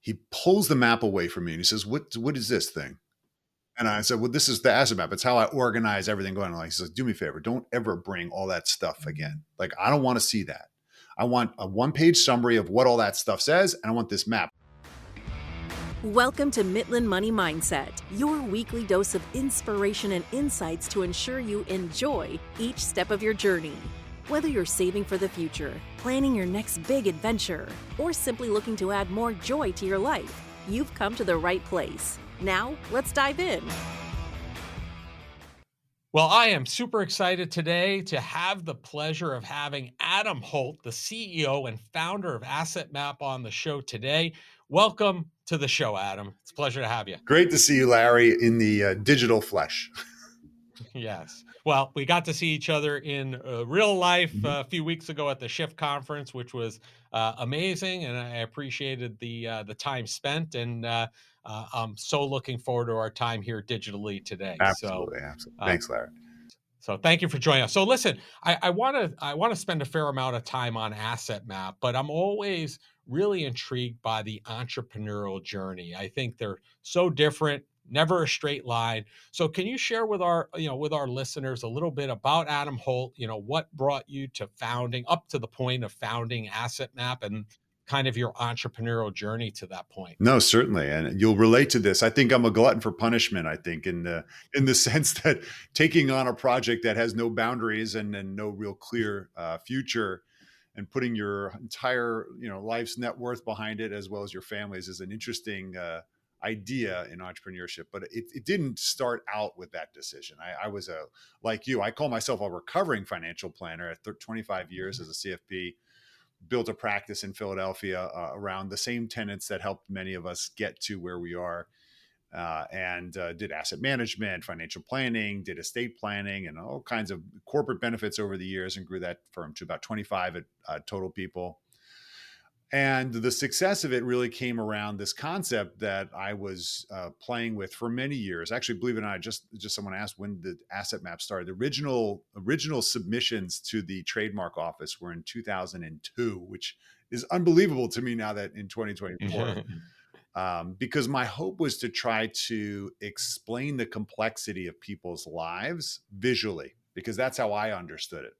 He pulls the map away from me and he says, what is this thing? And I said, well, this is the asset map. It's how I organize everything going on. Like, he says, do me a favor. Don't ever bring all that stuff again. Like, I don't want to see that. I want a one-page summary of what all that stuff says. And I want this map. Welcome to Midland Money Mindset, your weekly dose of inspiration and insights to ensure you enjoy each step of your journey. Whether you're saving for the future, planning your next big adventure, or simply looking to add more joy to your life, you've come to the right place. Now, let's dive in. Well, I am super excited today to have the pleasure of having Adam Holt, the CEO and founder of Asset Map, on the show today. Welcome to the show, Adam. It's a pleasure to have you. Great to see you, Larry, in the digital flesh. Yes. Well, we got to see each other in real life a few weeks ago at the Shift conference, which was amazing, and I appreciated the time spent. And I'm so looking forward to our time here digitally today. Absolutely. Thanks, Larry. So thank you for joining us. So listen, I want to spend a fair amount of time on Asset Map, but I'm always really intrigued by the entrepreneurial journey. I think they're so different, never a straight line. So can you share with our listeners a little bit about Adam Holt, what brought you to founding, up to the point of founding Asset Map, and kind of your entrepreneurial journey to that point? No, certainly. And you'll relate to this. I think I'm a glutton for punishment, I think, in the sense that taking on a project that has no boundaries and no real clear future, and putting your entire, life's net worth behind it, as well as your family's, is an interesting idea in entrepreneurship. But it didn't start out with that decision. I was like you, I call myself a recovering financial planner at 25 years as a CFP. Built a practice in Philadelphia around the same tenets that helped many of us get to where we are, and did asset management, financial planning, did estate planning, and all kinds of corporate benefits over the years, and grew that firm to about 25 total people. And the success of it really came around this concept that I was playing with for many years. Actually, believe it or not, just someone asked when the Asset Map started. The original submissions to the trademark office were in 2002, which is unbelievable to me now that in 2024. Because my hope was to try to explain the complexity of people's lives visually, because that's how I understood it.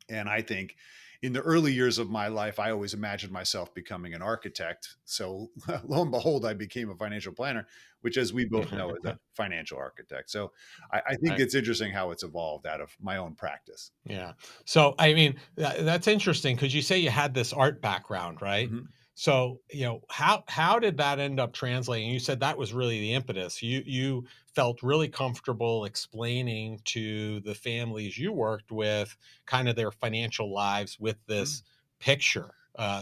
And I think in the early years of my life, I always imagined myself becoming an architect. So lo and behold, I became a financial planner, which, as we both know, is a financial architect. So I think it's interesting how it's evolved out of my own practice. Yeah. So, I mean, that's interesting because you say you had this art background, right? Mm-hmm. So, how did that end up translating? You said that was really the impetus. You felt really comfortable explaining to the families you worked with kind of their financial lives with this picture.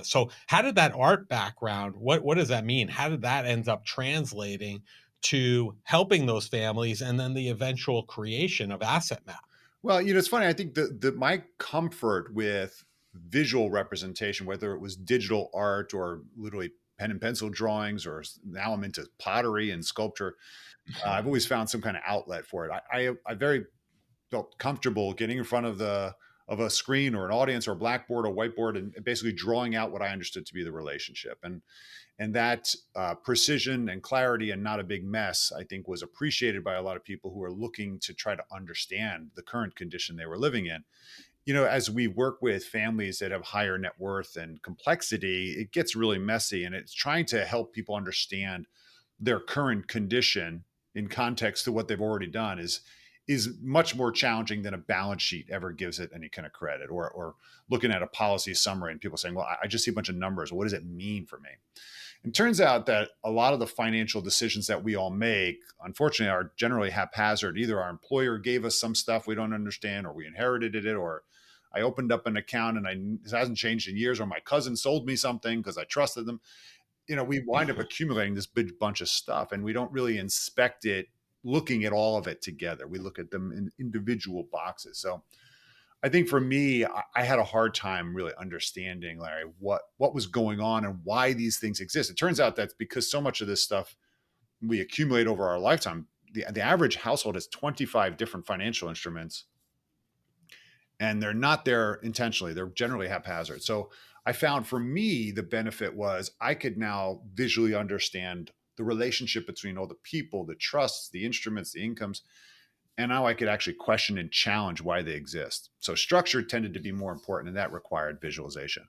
So how did that art background, what does that mean? How did that end up translating to helping those families and then the eventual creation of Asset Map? Well, it's funny. I think that my comfort with visual representation, whether it was digital art or literally pen and pencil drawings, or now I'm into pottery and sculpture, I've always found some kind of outlet for it. I very felt comfortable getting in front of a screen or an audience or a blackboard or whiteboard and basically drawing out what I understood to be the relationship. And that precision and clarity and not a big mess, I think, was appreciated by a lot of people who are looking to try to understand the current condition they were living in. As we work with families that have higher net worth and complexity, it gets really messy, and it's trying to help people understand their current condition in context to what they've already done is much more challenging than a balance sheet ever gives it any kind of credit, or looking at a policy summary and people saying, well, I just see a bunch of numbers. What does it mean for me? It turns out that a lot of the financial decisions that we all make, unfortunately, are generally haphazard. Either our employer gave us some stuff we don't understand, or we inherited it, or I opened up an account and it hasn't changed in years, or my cousin sold me something because I trusted them. We wind up accumulating this big bunch of stuff, and we don't really inspect it, looking at all of it together. We look at them in individual boxes. So I think for me, I had a hard time really understanding, Larry, what was going on and why these things exist. It turns out that's because so much of this stuff we accumulate over our lifetime. The average household has 25 different financial instruments, and they're not there intentionally. They're generally haphazard. So I found for me, the benefit was I could now visually understand the relationship between all the people, the trusts, the instruments, the incomes, and now I could actually question and challenge why they exist. So structure tended to be more important, and that required visualization.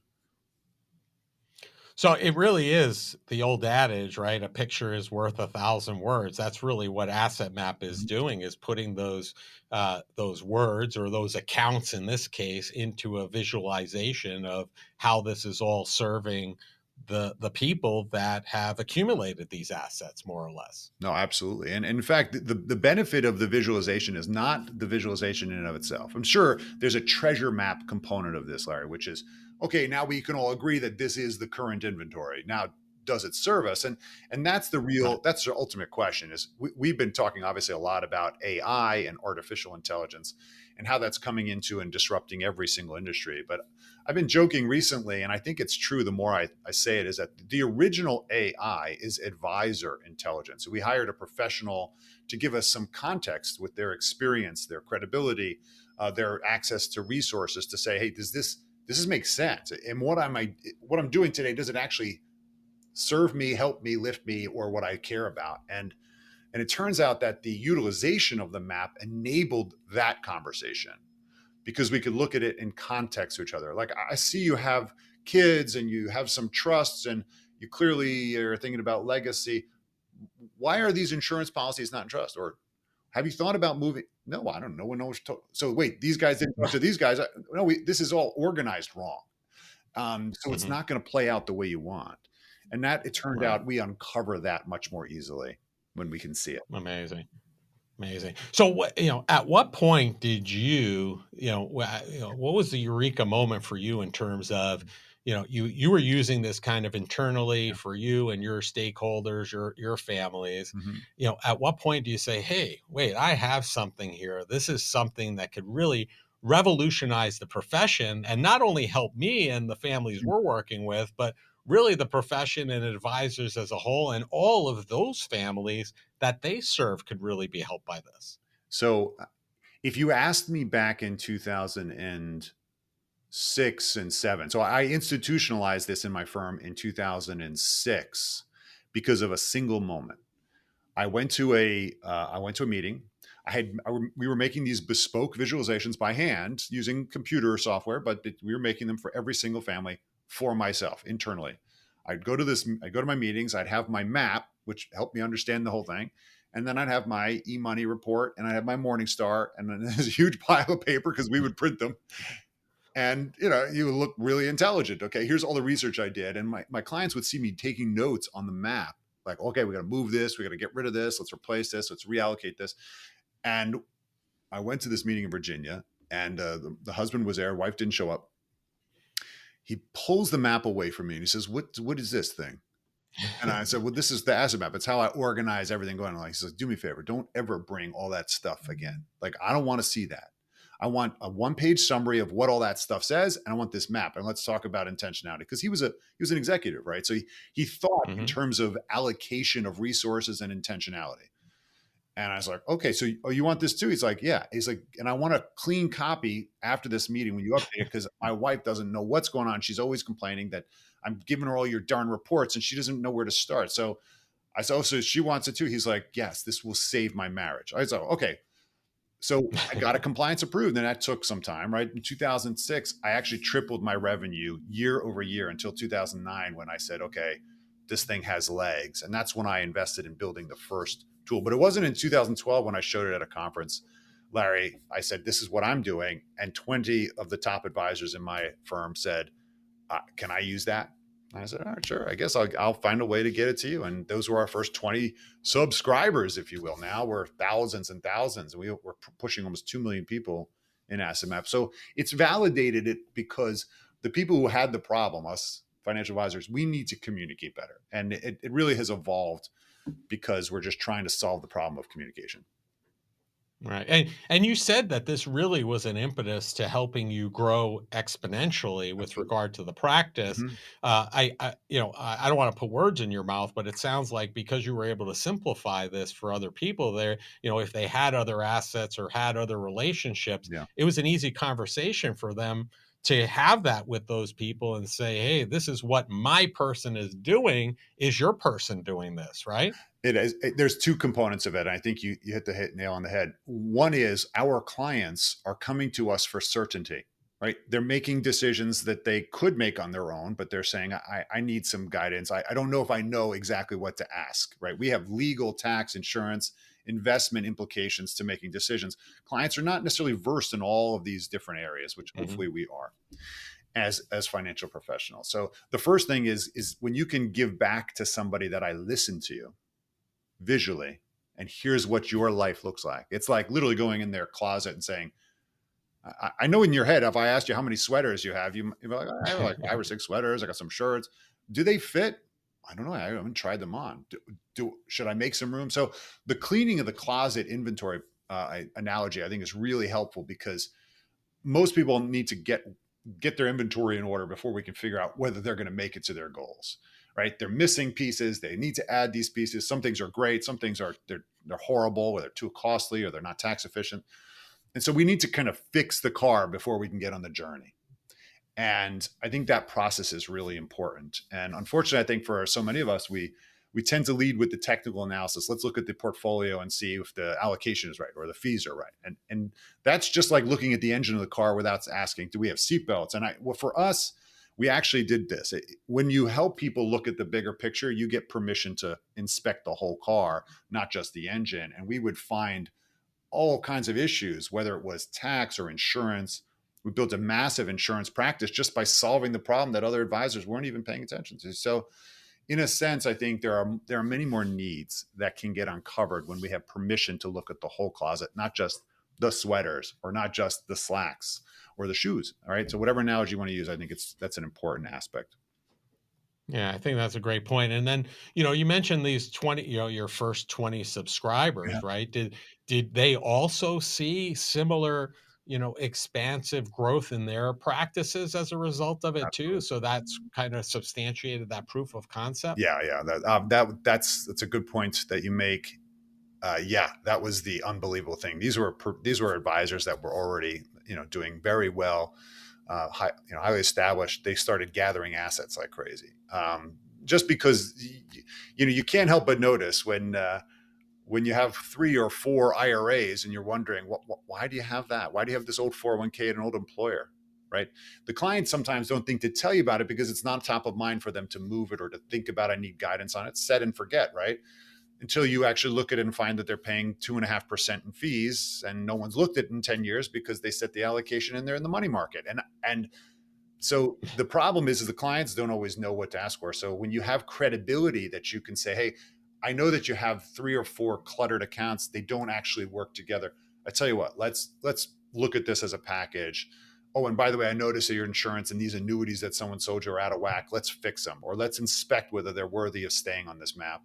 So it really is the old adage, right? A picture is worth a thousand words. That's really what Asset Map is Mhm. doing, is putting those words, or those accounts in this case, into a visualization of how this is all serving the people that have accumulated these assets, more or less. No, absolutely. And in fact, the benefit of the visualization is not the visualization in and of itself. I'm sure there's a treasure map component of this, Larry, which is okay, now we can all agree that this is the current inventory. Now, does it serve us? And Right. that's the ultimate question is we've been talking obviously a lot about AI and artificial intelligence and how that's coming into and disrupting every single industry. But I've been joking recently, and I think it's true the more I say it, is that the original AI is advisor intelligence. So we hired a professional to give us some context with their experience, their credibility, their access to resources to say, hey, does this make sense? And what I'm doing today, does it actually serve me, help me, lift me, or what I care about? And it turns out that the utilization of the map enabled that conversation because we could look at it in context to each other. Like I see you have kids and you have some trusts and you clearly are thinking about legacy. Why are these insurance policies not in trust? Or have you thought about moving? No, I don't know. No one knows. So wait, these guys didn't talk to these guys. No, this is all organized wrong. So it's Hmm. not going to play out the way you want. And that it turned Right. out we uncover that much more easily when we can see it. Amazing. Amazing. So at what point did what was the eureka moment for you in terms of, you were using this kind of internally Yeah. for you and your stakeholders, your families. Mhm. At what point do you say, "Hey, wait, I have something here. This is something that could really revolutionize the profession, and not only help me and the families we're working with, but really the profession and advisors as a whole, and all of those families that they serve could really be helped by this." So if you asked me back in 2006 and 7, so I institutionalized this in my firm in 2006 because of a single moment. I went to a meeting. We were making these bespoke visualizations by hand using computer software, but we were making them for every single family for myself internally. I'd go to my meetings. I'd have my map, which helped me understand the whole thing, and then I'd have my e-money report, and I'd have my Morningstar, and then there's a huge pile of paper because we would print them. And you would look really intelligent. Okay, here's all the research I did, and my clients would see me taking notes on the map, like, okay, we got to move this, we got to get rid of this, let's replace this, let's reallocate this. And I went to this meeting in Virginia, and the husband was there, wife didn't show up. He pulls the map away from me and he says, what is this thing? And I said, well, this is the asset map. It's how I organize everything going on. He says, do me a favor. Don't ever bring all that stuff again. Like, I don't want to see that. I want a one-page summary of what all that stuff says. And I want this map. And let's talk about intentionality. Because he was an executive, right? So he thought in Hmm. terms of allocation of resources and intentionality. And I was like, okay, so you want this too? He's like, yeah. He's like, and I want a clean copy after this meeting when you update it, because my wife doesn't know what's going on. She's always complaining that I'm giving her all your darn reports and she doesn't know where to start. So I said, oh, so she wants it too. He's like, yes, this will save my marriage. I said, okay. So I got a compliance approved, and that took some time, right? In 2006, I actually tripled my revenue year over year until 2009 when I said, okay, this thing has legs. And that's when I invested in building the first tool. But it wasn't in 2012 when I showed it at a conference, Larry. I said, this is what I'm doing. And 20 of the top advisors in my firm said, can I use that? And I said, all right, sure. I guess I'll find a way to get it to you. And those were our first 20 subscribers, if you will. Now we're thousands and thousands. And we're pushing almost 2 million people in Asset Map. So it's validated it because the people who had the problem, us financial advisors, we need to communicate better. And it really has evolved because we're just trying to solve the problem of communication. Right. And you said that this really was an impetus to helping you grow exponentially with Absolutely. regard to the practice. Mhm. I don't want to put words in your mouth, but it sounds like because you were able to simplify this for other people there, if they had other assets or had other relationships, Yeah. it was an easy conversation for them to have that with those people and say, hey, this is what my person is doing. Is your person doing this? Right. It is. There's two components of it. I think you hit the nail on the head. One is our clients are coming to us for certainty, right? They're making decisions that they could make on their own, but they're saying, I need some guidance. I don't know if I know exactly what to ask, right? We have legal, tax, insurance, investment implications to making decisions. Clients are not necessarily versed in all of these different areas, which Hmm. hopefully we are as financial professionals. So the first thing is when you can give back to somebody that I listen to you visually, and here's what your life looks like. It's like literally going in their closet and saying, I know in your head, if I asked you how many sweaters you have, you'd be like, I have like Yeah. 5 or 6 sweaters. I got some shirts. Do they fit? I don't know. I haven't tried them on. Should I make some room? So the cleaning of the closet inventory analogy, I think, is really helpful because most people need to get their inventory in order before we can figure out whether they're going to make it to their goals. Right? They're missing pieces. They need to add these pieces. Some things are great. Some things are they're horrible, or they're too costly, or they're not tax efficient. And so we need to kind of fix the car before we can get on the journey. And I think that process is really important. And unfortunately, I think for so many of us, we tend to lead with the technical analysis. Let's look at the portfolio and see if the allocation is right or the fees are right. And that's just like looking at the engine of the car without asking, do we have seatbelts? And well, for us, we actually did this. When you help people look at the bigger picture, you get permission to inspect the whole car, not just the engine. And we would find all kinds of issues, whether it was tax or insurance. We built a massive insurance practice just by solving the problem that other advisors weren't even paying attention to. So, in a sense, I think there are many more needs that can get uncovered when we have permission to look at the whole closet, not just the sweaters or not just the slacks or the shoes. All right. So, whatever analogy you want to use, I think that's an important aspect. Yeah, I think that's a great point. And then, you mentioned these 20, your first 20 Yeah, subscribers, right? Did they also see similar, expansive growth in their practices as a result of it too? absolutely. So that's kind of substantiated that proof of concept. Yeah, yeah. That's a good point that you make. Yeah, that was the unbelievable thing. These were advisors that were already doing very well, highly established. They started gathering assets like crazy. Just because you can't help but notice when you have 3 or 4 IRAs and you're wondering why do you have that? Why do you have this old 401k at an old employer? Right. The clients sometimes don't think to tell you about it because it's not top of mind for them to move it or to think about, I need guidance on it, set and forget. Right, until you actually look at it and find that they're paying 2.5% in fees, and no one's looked at it in 10 years because they set the allocation in there in the money market. And so the problem is the clients don't always know what to ask for. So when you have credibility that you can say, hey, I know that you have 3 or 4 cluttered accounts, they don't actually work together. I tell you what, let's look at this as a package. Oh, and by the way, I noticed that your insurance and these annuities that someone sold you are out of whack. Let's fix them, or let's inspect whether they're worthy of staying on this map.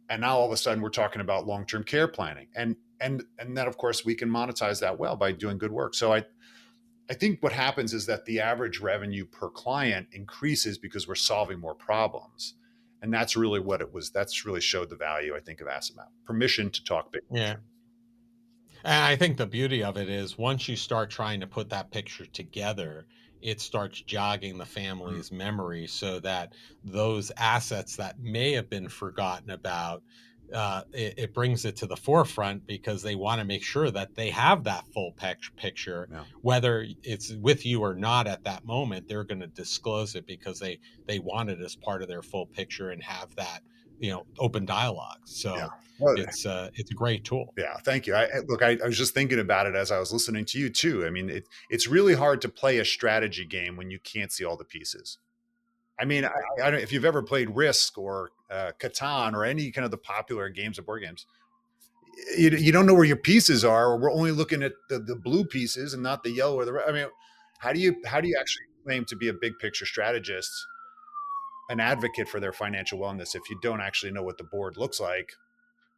And now all of a sudden we're talking about long-term care planning, and then of course we can monetize that well by doing good work. So I think what happens is that the average revenue per client increases because we're solving more problems. And that's really what it was. That's really showed the value, I think, of asset map. Permission to talk big Yeah. picture. And I think the beauty of it is once you start trying to put that picture together, it starts jogging the Mm, family's memory so that those assets that may have been forgotten about, it brings it to the forefront because they want to make sure that they have that full picture, yeah. whether it's with you or not at that moment. They're going to disclose it because they want it as part of their full picture and have that open dialogue. Yeah. So Well, it's a great tool. yeah. Thank you. Look, I was just thinking about it as I was listening to you too. I mean, it's really hard to play a strategy game when you can't see all the pieces. I mean, I don't, if you've ever played Risk or Catan or any kind of the popular games of board games, you don't know where your pieces are, or we're only looking at the blue pieces and not the yellow or the red. I mean, how do you actually claim to be a big picture strategist, an advocate for their financial wellness, if you don't actually know what the board looks like?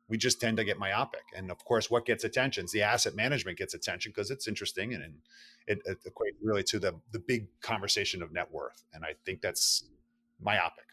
We just tend to get myopic. And of course, what gets attention? The asset management gets attention because it's interesting, and it equates really to the big conversation of net worth. And I think that's myopic.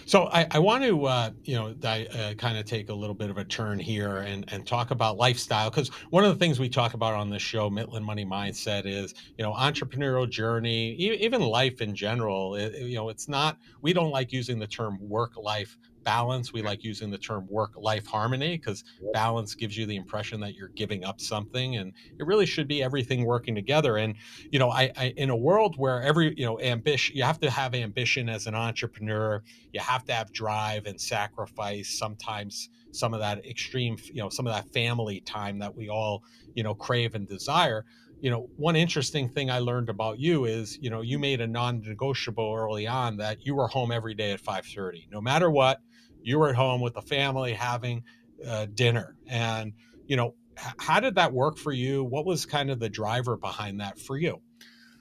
So I want to, kind of take a little bit of a turn here and talk about lifestyle, because one of the things we talk about on this show, Midland Money Mindset, is entrepreneurial journey, even life in general. It's not, we don't like using the term work life balance. We like using the term work life harmony, because balance gives you the impression that you're giving up something, and it really should be everything working together. And I in a world where every ambition, you have to have ambition as an entrepreneur. You have to have drive and sacrifice, sometimes some of that extreme, some of that family time that we all crave and desire. One interesting thing I learned about you is you made a non-negotiable early on, that you were home every day at 5:30, no matter what. You were at home with the family having dinner. And how did that work for you? What was kind of the driver behind that for you?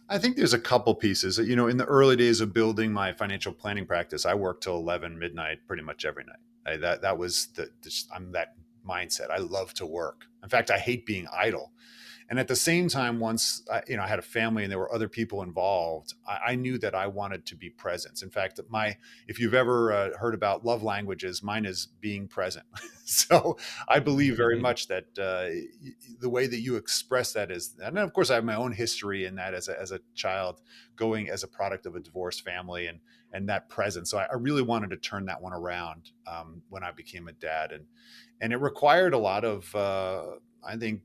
I think there's a couple pieces. In the early days of building my financial planning practice, I worked till 11 midnight pretty much every night. That was I'm that mindset. I love to work. In fact, I hate being idle. And at the same time, once I had a family and there were other people involved, I knew that I wanted to be present. In fact, if you've ever heard about love languages, mine is being present. So I believe very much that the way that you express that is, and of course, I have my own history in that as a child, going as a product of a divorced family, and that presence. So I really wanted to turn that one around when I became a dad, and it required a lot of I think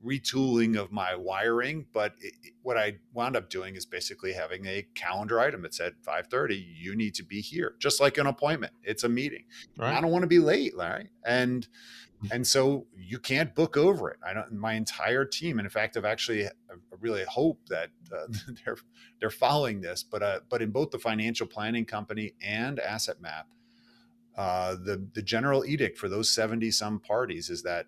retooling of my wiring. But what I wound up doing is basically having a calendar item that said 5:30, you need to be here, just like an appointment. It's a meeting. And I Right. don't want to be late, Larry. And so you can't book over it. I don't. My entire team, and in fact, I really hope that they're following this. But in both the financial planning company and Asset Map, the general edict for those 70 some parties is that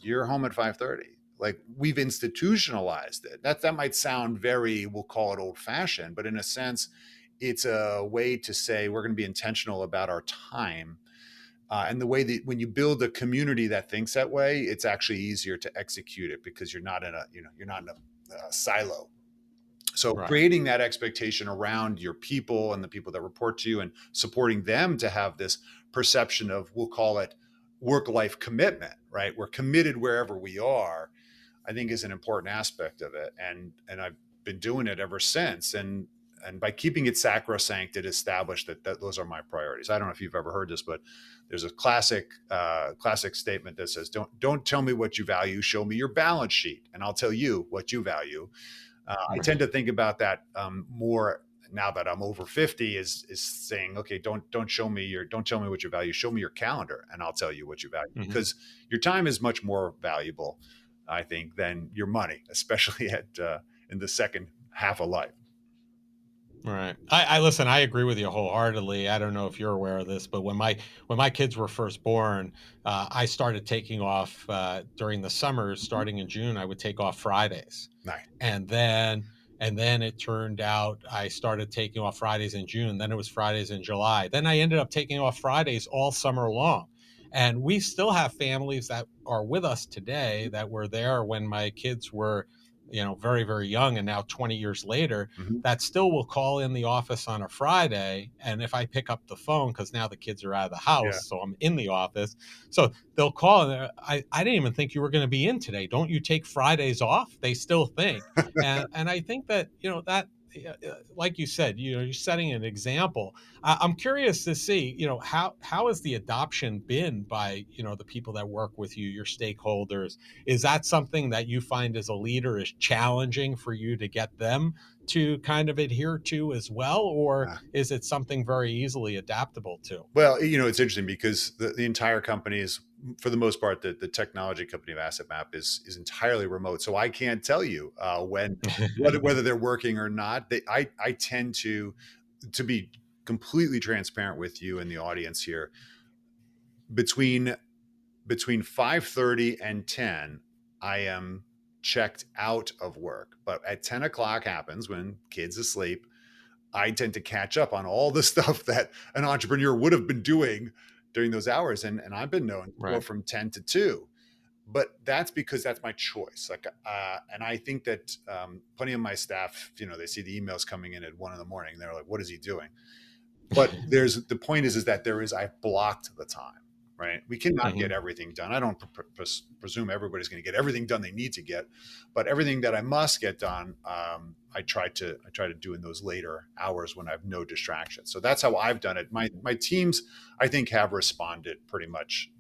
you're home at 5:30. Like, we've institutionalized it. That might sound very, we'll call it old fashioned, but in a sense, it's a way to say we're going to be intentional about our time. And the way that when you build a community that thinks that way, it's actually easier to execute it because you're not in a silo. So Right. creating that expectation around your people and the people that report to you, and supporting them to have this perception of, we'll call it work life commitment, right? We're committed wherever we are, I think, is an important aspect of it. And I've been doing it ever since. And by keeping it sacrosanct, it established that those are my priorities. I don't know if you've ever heard this, but there's a classic statement that says, don't tell me what you value, show me your balance sheet, and I'll tell you what you value. I tend Right. to think about that more now that I'm over 50, is saying, okay, don't tell me what you value, show me your calendar and I'll tell you what you value, Mhm. because your time is much more valuable, I think, than your money, especially at in the second half of life. Right. I listen. I agree with you wholeheartedly. I don't know if you're aware of this, but when my kids were first born, I started taking off during the summers. Starting in June, I would take off Fridays, Nice. and then it turned out I started taking off Fridays in June. Then it was Fridays in July. Then I ended up taking off Fridays all summer long. And we still have families that are with us today that were there when my kids were, very, very young, and now 20 years later, Mhm. that still will call in the office on a Friday. And if I pick up the phone, because now the kids are out of the house, Yeah. so I'm in the office. So they'll call and I didn't even think you were going to be in today. Don't you take Fridays off? They still think. And I think that, that, like you said, you're setting an example. I'm curious to see, how has the adoption been by, the people that work with you, your stakeholders? Is that something that you find as a leader is challenging for you to get them to kind of adhere to as well? Or Uh, is it something very easily adaptable to? Well, it's interesting because the entire company is, for the most part, the technology company of Asset Map is entirely remote. So I can't tell you whether they're working or not. I tend to be completely transparent with you and the audience here. Between 5:30 and 10, I am checked out of work. But at 10 o'clock happens, when kids asleep, I tend to catch up on all the stuff that an entrepreneur would have been doing during those hours. And I've been known to go Right. from 10 to 2. But that's because that's my choice. Like, and I think that plenty of my staff, they see the emails coming in at 1 in the morning. And they're like, what is he doing? But the point is that I've blocked the time, right? We cannot get Mhm. everything done. I don't presume everybody's going to get everything done they need to get, but everything that I must get done, I try to do in those later hours when I have no distractions. So that's how I've done it. My teams, I think, have responded pretty much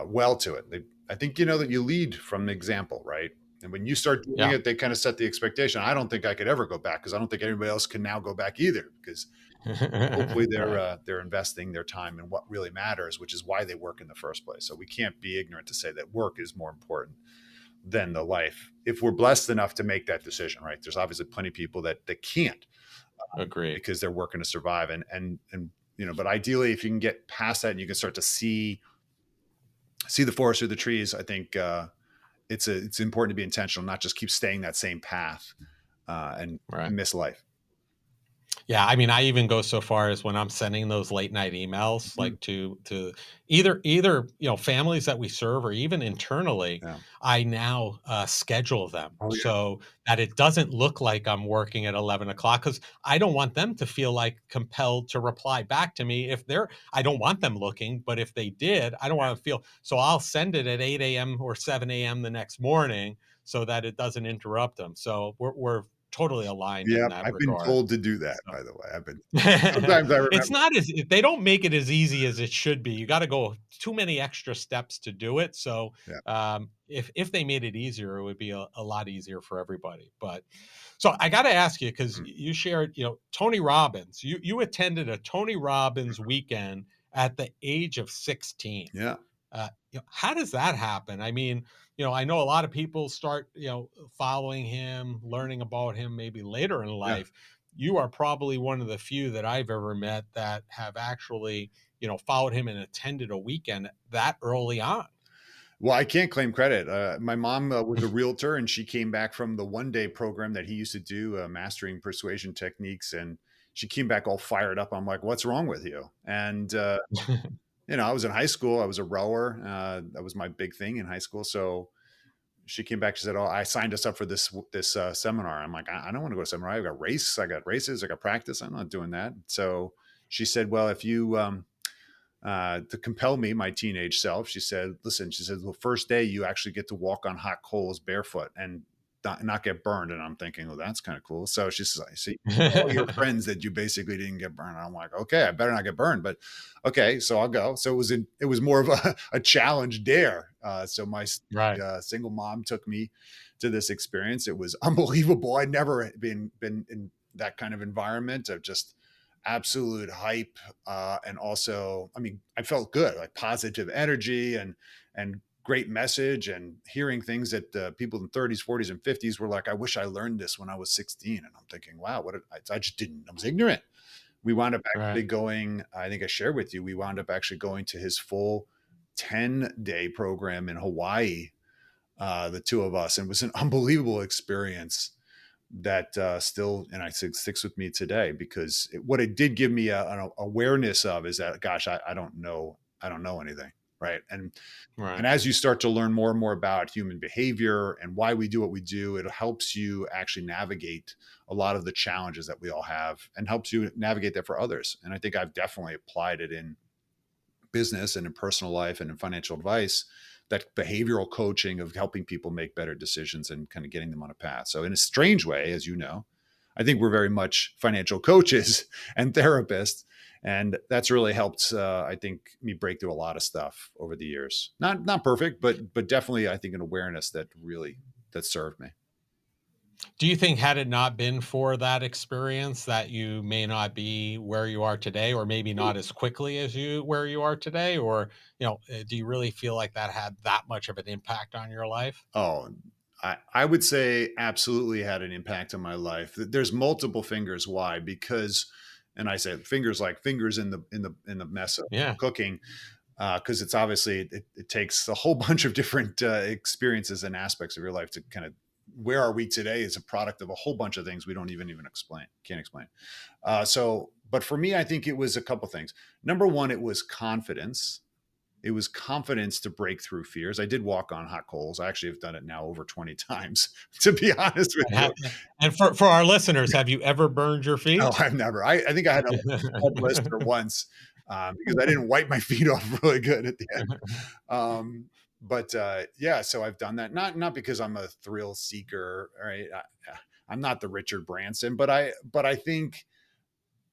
well to it. I think that you lead from example, right? And when you start doing Yeah. it, they kind of set the expectation. I don't think I could ever go back because I don't think anybody else can now go back either. Because hopefully Right. they're investing their time in what really matters, which is why they work in the first place. So we can't be ignorant to say that work is more important than the life. If we're blessed enough to make that decision, right? There's obviously plenty of people that can't Agreed. because they're working to survive. And but ideally, if you can get past that and you can start to see the forest through the trees, I think it's important to be intentional, not just keep staying that same path Right. and miss life. Yeah, I mean, I even go so far as when I'm sending those late night emails, Mhm. like to either families that we serve or even internally, Yeah. I now schedule them Oh yeah. so that it doesn't look like I'm working at 11 o'clock, because I don't want them to feel like compelled to reply back to me if they're. I don't want them looking, but if they did, I don't want to feel. So I'll send it at 8 a.m. or 7 a.m. the next morning so that it doesn't interrupt them. So we're totally aligned Yeah. in that I've been regard. told to do that, So by the way. Sometimes I it's remember. not as they don't make it as easy as it should be. You gotta go too many extra steps to do it. So, Yeah. if they made it easier, it would be a lot easier for everybody. But so I gotta ask you, because Mm. you shared, Tony Robbins. You attended a Tony Robbins weekend at the age of 16. Yeah. How does that happen? I mean, I know a lot of people start, following him, learning about him maybe later in Yeah. life. You are probably one of the few that I've ever met that have actually, followed him and attended a weekend that early on. Well, I can't claim credit. My mom was a realtor, and she came back from the one-day program that he used to do, mastering persuasion techniques, and she came back all fired up. I'm like, "What's wrong with you?" And I was in high school. I was a rower. That was my big thing in high school. So she came back. She said, "Oh, I signed us up for this seminar." I'm like, I don't want to go to seminar. I got races. I got practice. I'm not doing that." So she said, "Well, if you to compel me, my teenage self," she said, "Listen," she said, "the first day you actually get to walk on hot coals barefoot and not get burned." And I'm thinking, well, that's kind of cool. So she says, "I see all your friends that you basically didn't get burned." I'm like, okay, I better not get burned, but okay, so I'll go. So it was more of a challenge dare. So my Right. single mom took me to this experience. It was unbelievable. I'd never been in that kind of environment of just absolute hype, and also, I mean, I felt good, like positive energy and great message, and hearing things that people in 30s, 40s, and 50s were like, "I wish I learned this when I was 16." And I'm thinking, wow, I just didn't. I was ignorant. We wound up Right. actually going. I think I shared with you. We wound up actually going to his full 10-day program in Hawaii, the two of us, and it was an unbelievable experience that still, and I think, sticks with me today, because what it did give me an awareness of is that, gosh, I don't know anything, right? And Right. as you start to learn more and more about human behavior and why we do what we do, it helps you actually navigate a lot of the challenges that we all have, and helps you navigate that for others. And I think I've definitely applied it in business and in personal life and in financial advice, that behavioral coaching of helping people make better decisions and kind of getting them on a path. So in a strange way, as you know, I think we're very much financial coaches and therapists, and that's really helped, I think, me break through a lot of stuff over the years. Not perfect, but definitely, I think, an awareness that served me. Do you think, had it not been for that experience, that you may not be where you are today, or maybe not as quickly as you where you are today? Or, do you really feel like that had that much of an impact on your life? Oh, I would say absolutely had an impact on my life. There's multiple fingers why, because, and I say fingers like fingers in the mess of Yeah. cooking, because it's obviously it takes a whole bunch of different experiences and aspects of your life to kind of, where are we today is a product of a whole bunch of things we don't even can't explain. But for me, I think it was a couple things. Number one, it was confidence. it was confidence to break through fears. I did walk on hot coals. I actually have done it now over 20 times, to be honest with And, you. and for our listeners, have you ever burned your Oh, feet? I've never. I think I had a small blister once, because I didn't wipe my feet off really good at the end. Yeah, so I've done that. Not because I'm a thrill seeker, right? I'm not the Richard Branson,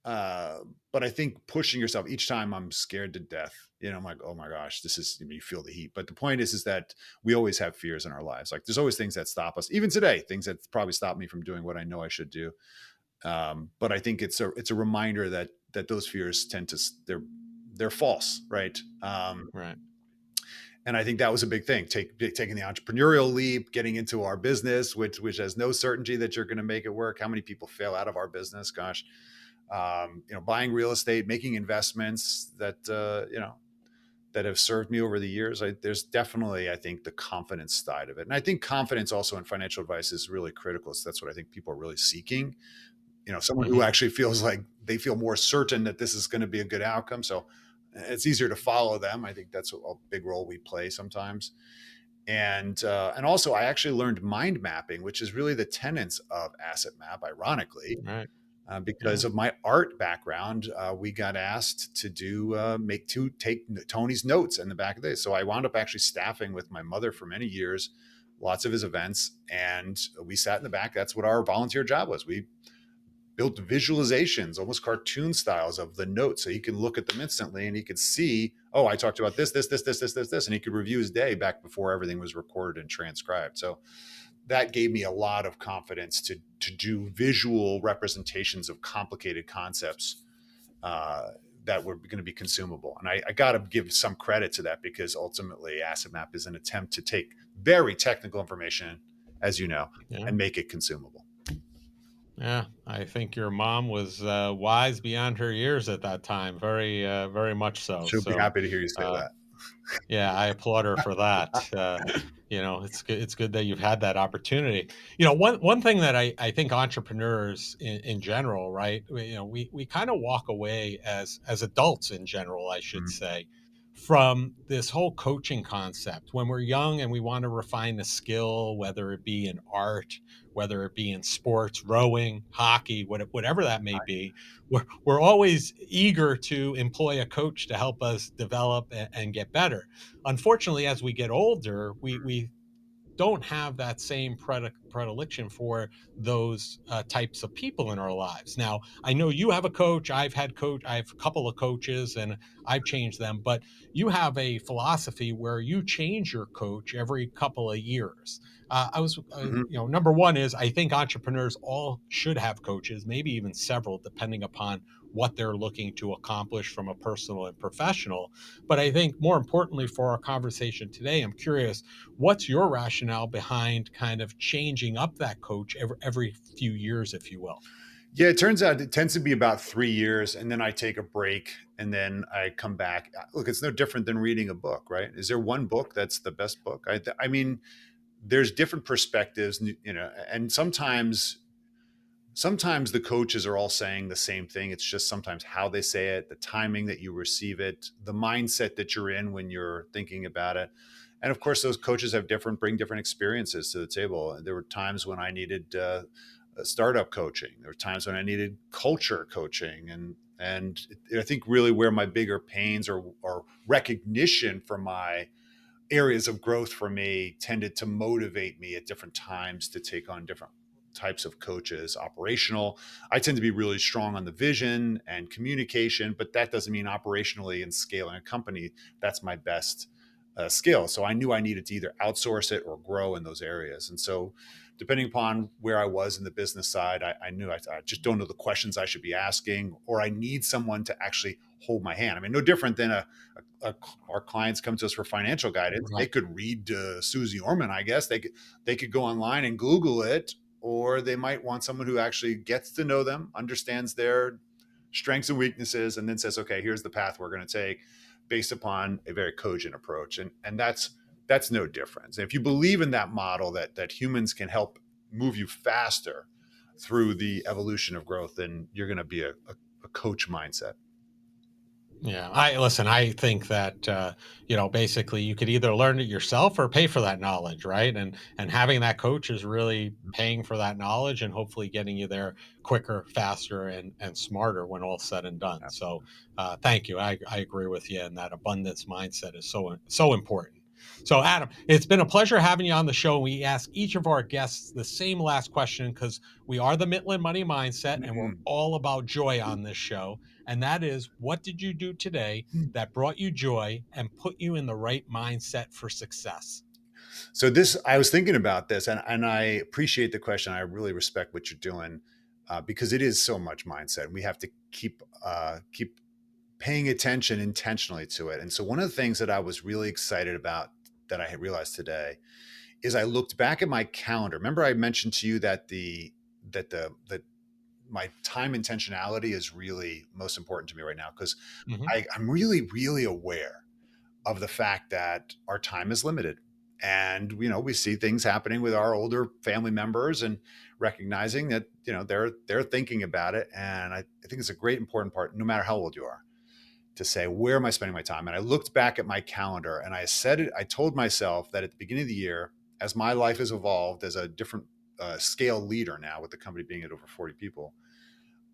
uh, but I think pushing yourself each time I'm scared to death. I'm like, oh my gosh, this is, you feel the heat. But the point is that we always have fears in our lives. Like there's always things that stop us, even today, things that probably stop me from doing what I know I should do. But I think it's a reminder that those fears they're false, right? Right. And I think that was a big thing. Taking the entrepreneurial leap, getting into our business, which has no certainty that you're going to make it work. How many people fail out of our business? Gosh, buying real estate, making investments that have served me over the years. There's definitely, I think, the confidence side of it, and I think confidence also in financial advice is really critical. So that's what I think people are really seeking. Someone who Mhm. actually feels like they feel more certain that this is going to be a good outcome. So it's easier to follow them. I think that's a big role we play sometimes. And also I actually learned mind mapping, which is really the tenets of asset map, ironically, Right. because Yeah. of my art background. We got asked to take Tony's notes in the back of this. So I wound up actually staffing with my mother for many years, lots of his events. And we sat in the back. That's what our volunteer job was. We built visualizations, almost cartoon styles of the notes. So he can look at them instantly and he could see, oh, I talked about this. And he could review his day back before everything was recorded and transcribed. So that gave me a lot of confidence to do visual representations of complicated concepts that were going to be consumable. And I got to give some credit to that, because ultimately Asset Map is an attempt to take very technical information, as you know, Yeah. and make it consumable. Yeah. I think your mom was wise beyond her years at that time. Very much so. She'll be So, happy to hear you say uh, that. yeah, I applaud her for that. It's good. It's good that you've had that opportunity. One thing that I think entrepreneurs in general, right? We kind of walk away as adults in general, I should Mhm. say, from this whole coaching concept. When we're young and we want to refine a skill, whether it be in art, whether it be in sports, rowing, hockey, whatever that may be, we're always eager to employ a coach to help us develop and get better. Unfortunately, as we get older, we don't have that same predilection for those types of people in our lives. Now, I know you have a coach. I have a couple of coaches, and I've changed them. But you have a philosophy where you change your coach every couple of years. Mhm. Number one is I think entrepreneurs all should have coaches, maybe even several, depending upon what they're looking to accomplish from a personal and professional. But I think more importantly for our conversation today, I'm curious, what's your rationale behind kind of changing up that coach every few years, if you will? Yeah, it turns out it tends to be about 3 years, and then I take a break, and then I come back. Look, it's no different than reading a book, right? Is there one book that's the best book? I mean, there's different perspectives, and sometimes the coaches are all saying the same thing. It's just sometimes how they say it, the timing that you receive it, the mindset that you're in when you're thinking about it. And of course, those coaches bring different experiences to the table. There were times when I needed startup coaching. There were times when I needed culture coaching, and I think really where my bigger pains or recognition for my areas of growth for me tended to motivate me at different times to take on different types of coaches. Operational, I tend to be really strong on the vision and communication, but that doesn't mean operationally and scaling a company that's my best skill. So I knew I needed to either outsource it or grow in those areas. And so depending upon where I was in the business side, I knew I just don't know the questions I should be asking, or I need someone to actually hold my hand. I mean, no different than our clients come to us for financial guidance. They Right. could read Susie Orman, I guess. They could go online and Google it, or they might want someone who actually gets to know them, understands their strengths and weaknesses, and then says, okay, here's the path we're going to take based upon a very cogent approach. And that's no difference. If you believe in that model that humans can help move you faster through the evolution of growth, then you're going to be a coach mindset. Yeah, I listen. I think that basically, you could either learn it yourself or pay for that knowledge, right? And having that coach is really paying for that knowledge and hopefully getting you there quicker, faster, and smarter when all's said and done. So, thank you. I agree with you, and that abundance mindset is so important. So, Adam, it's been a pleasure having you on the show. We ask each of our guests the same last question because we are the Mitland Money Mindset, and we're Mhm. all about joy on this show. And that is, what did you do today that brought you joy and put you in the right mindset for success? So this, I was thinking about this, and I appreciate the question. I really respect what you're doing because it is so much mindset. We have to keep paying attention intentionally to it. And so one of the things that I was really excited about that I had realized today is I looked back at my calendar. Remember, I mentioned to you that the my time intentionality is really most important to me right now because Hmm. I'm really, really aware of the fact that our time is limited. And we see things happening with our older family members and recognizing that they're thinking about it. And I think it's a great important part, no matter how old you are, to say, where am I spending my time? And I looked back at my calendar and I told myself that at the beginning of the year, as my life has evolved as a different scale leader now, with the company being at over 40 people,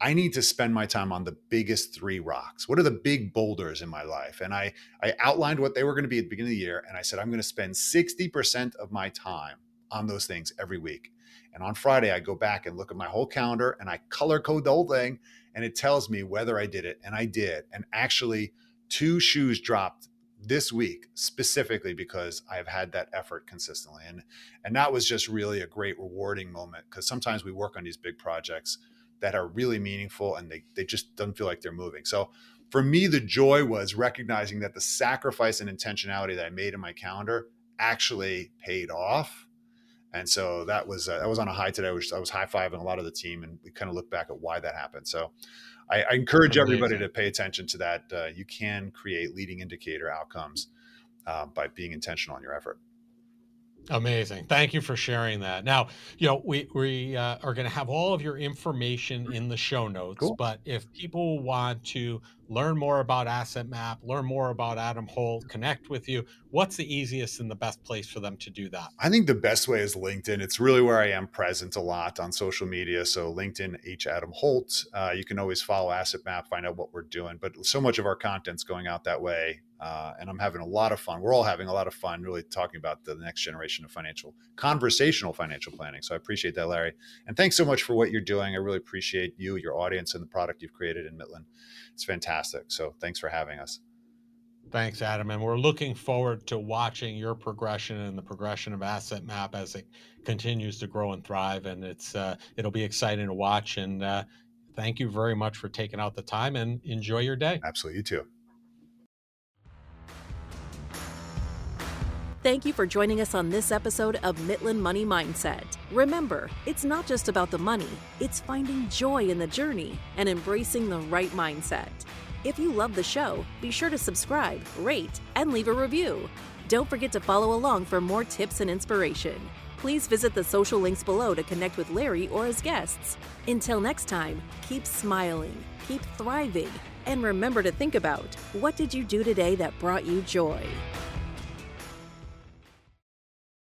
I need to spend my time on the biggest three rocks. What are the big boulders in my life? And I outlined what they were going to be at the beginning of the year. And I said, I'm going to spend 60% of my time on those things every week. And on Friday, I go back and look at my whole calendar and I color code the whole thing. And it tells me whether I did it. And I did. And actually, two shoes dropped this week specifically because I've had that effort consistently. And that was just really a great rewarding moment because sometimes we work on these big projects that are really meaningful and they just don't feel like they're moving. So for me, the joy was recognizing that the sacrifice and intentionality that I made in my calendar actually paid off. And so that was on a high today. I was high fiving a lot of the team, and we kind of look back at why that happened. So I encourage everybody to Amazing. pay attention to that. You can create leading indicator outcomes by being intentional in your effort. Amazing. Thank you for sharing that. Now, we are going to have all of your information in the show notes, Cool. but if people want to learn more about Asset Map, learn more about Adam Holt, connect with you, what's the easiest and the best place for them to do that? I think the best way is LinkedIn. It's really where I am present a lot on social media. So LinkedIn, H. Adam Holt. You can always follow Asset Map, find out what we're doing. But so much of our content's going out that way. And I'm having a lot of fun. We're all having a lot of fun really talking about the next generation of conversational financial planning. So I appreciate that, Larry. And thanks so much for what you're doing. I really appreciate you, your audience, and the product you've created in Midland. It's fantastic. So thanks for having us. Thanks, Adam. And we're looking forward to watching your progression and the progression of Asset Map as it continues to grow and thrive. And it'll be exciting to watch. And thank you very much for taking out the time and enjoy your day. Absolutely. You too. Thank you for joining us on this episode of Mitland Money Mindset. Remember, it's not just about the money, it's finding joy in the journey and embracing the right mindset. If you love the show, be sure to subscribe, rate, and leave a review. Don't forget to follow along for more tips and inspiration. Please visit the social links below to connect with Larry or his guests. Until next time, keep smiling, keep thriving, and remember to think about, what did you do today that brought you joy?